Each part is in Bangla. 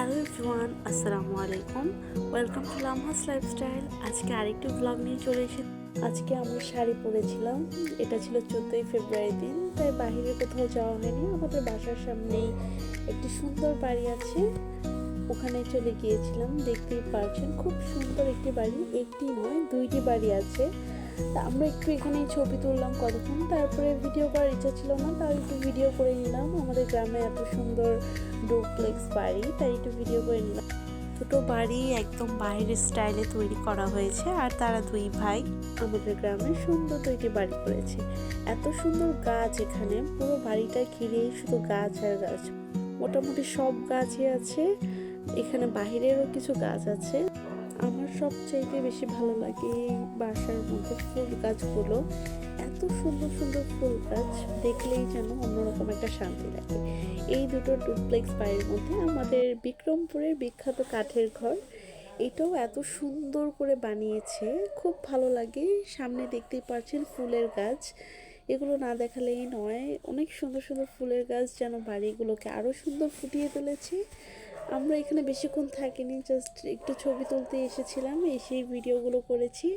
হ্যালো এভরিওয়ান, আসসালামু আলাইকুম। Welcome to Lamhas lifestyle. আজকে আরেকটি ব্লগ নিয়ে চলে এসেছি। আজকে আমি শাড়ি পরেছিলাম। এটা ছিল 14ই ফেব্রুয়ারি দিন, তাই বাইরে কোথাও যাওয়া হয়নি। আমাদের বাসার সামনেই একটি সুন্দর বাড়ি আছে, ওখানে চলে গিয়েছিলাম। দেখতেই পারছেন খুব সুন্দর একটি বাড়ি, একটি নয় দুইটি বাড়ি আছে। তা আমরা একটু এখানে ছবি তুললাম কতক্ষণ, তারপরে ভিডিও করার ইচ্ছা ছিল না, তাও একটু ভিডিও করে নিলাম। আমাদের গ্রামে এত সুন্দর ডুপ্লেক্স বাড়ি, তাই একটু ভিডিও করে নিলাম। ছোটো বাড়ি একদম বাইরের স্টাইলে তৈরি করা হয়েছে, আর তারা দুই ভাই আমাদের গ্রামে সুন্দর দুইটি বাড়ি করেছে। এত সুন্দর গাছ, এখানে পুরো বাড়িটা ঘিরেই শুধু গাছ আর গাছ, মোটামুটি সব গাছই আছে। এখানে বাহিরেরও কিছু গাছ আছে। আমার সবচাইতে বেশি ভালো লাগে এই বাসার মধ্যে ফুল গাছগুলো। এত সুন্দর সুন্দর ফুল গাছ দেখলেই যেন অন্যরকম একটা শান্তি লাগে। এই দুটো ডুপ্লেক্স বাড়ির মধ্যে আমাদের বিক্রমপুরের বিখ্যাত কাঠের ঘর, এটাও এত সুন্দর করে বানিয়েছে, খুব ভালো লাগে। সামনে দেখতেই পাচ্ছেন ফুলের গাছ, এগুলো না দেখালেই নয়। অনেক সুন্দর সুন্দর ফুলের গাছ যেন বাড়িগুলোকে আরও সুন্দর ফুটিয়ে তুলেছে। আমরা এখানে বেশিক্ষণ থাকিনি, জাস্ট একটু ছবি তুলতে এসেছিলাম, এসেই ভিডিওগুলো করেছি।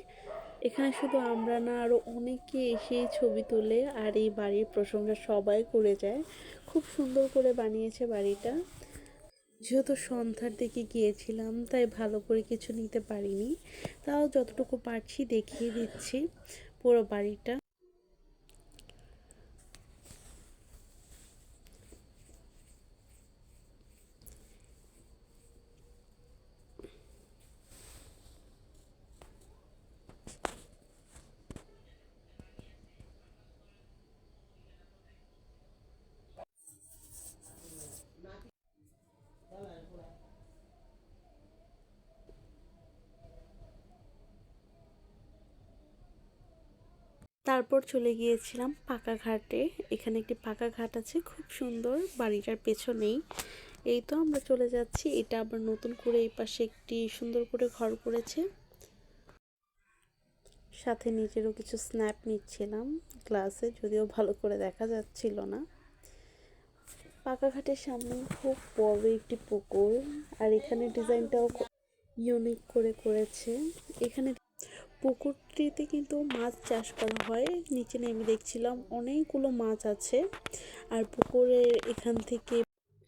এখানে শুধু আমরা না, আরও অনেকে এসেই ছবি তোলে, আর এই বাড়ির প্রশংসা সবাই করে যায়। খুব সুন্দর করে বানিয়েছে বাড়িটা। যেহেতু সন্ধ্যার দিকে গিয়েছিলাম, তাই ভালো করে কিছু নিতে পারিনি, তাও যতটুকু পারছি দেখিয়ে দিচ্ছি পুরো বাড়িটা। তারপর চলে গিয়েছিলাম পাকা ঘাটে। এখানে একটি পাকা ঘাট আছে, খুব সুন্দর, বাড়িটার পেছনেই। এই তো আমরা চলে যাচ্ছি। এটা আবার নতুন করে এই পাশে একটি সুন্দর করে ঘর করেছে। সাথে নিজেরও কিছু স্ন্যাপ নিচ্ছিলাম গ্লাসে, যদিও ভালো করে দেখা যাচ্ছিল না। পাকা ঘাটের সামনে খুব বড় একটি পুকুর, আর এখানে ডিজাইনটাও ইউনিক করে করেছে। এখানে পুকুরটিতে কিন্তু মাছ চাষ করা হয়। নিচে নেমে দেখছিলাম অনেকগুলো মাছ আছে, আর পুকুরের এখান থেকে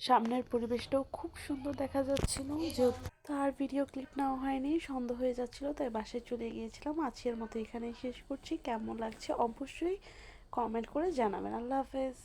সামনের পরিবেশটাও খুব সুন্দর দেখা যাচ্ছিল। যেহেতু তার ভিডিও ক্লিপ নেওয়া হয়নি, সন্ধ্যা হয়ে যাচ্ছিল, তাই বাসায় চলে গিয়েছিলাম। আজকের মতো এখানেই শেষ করছি। কেমন লাগছে অবশ্যই কমেন্ট করে জানাবেন। আল্লাহ হাফেজ।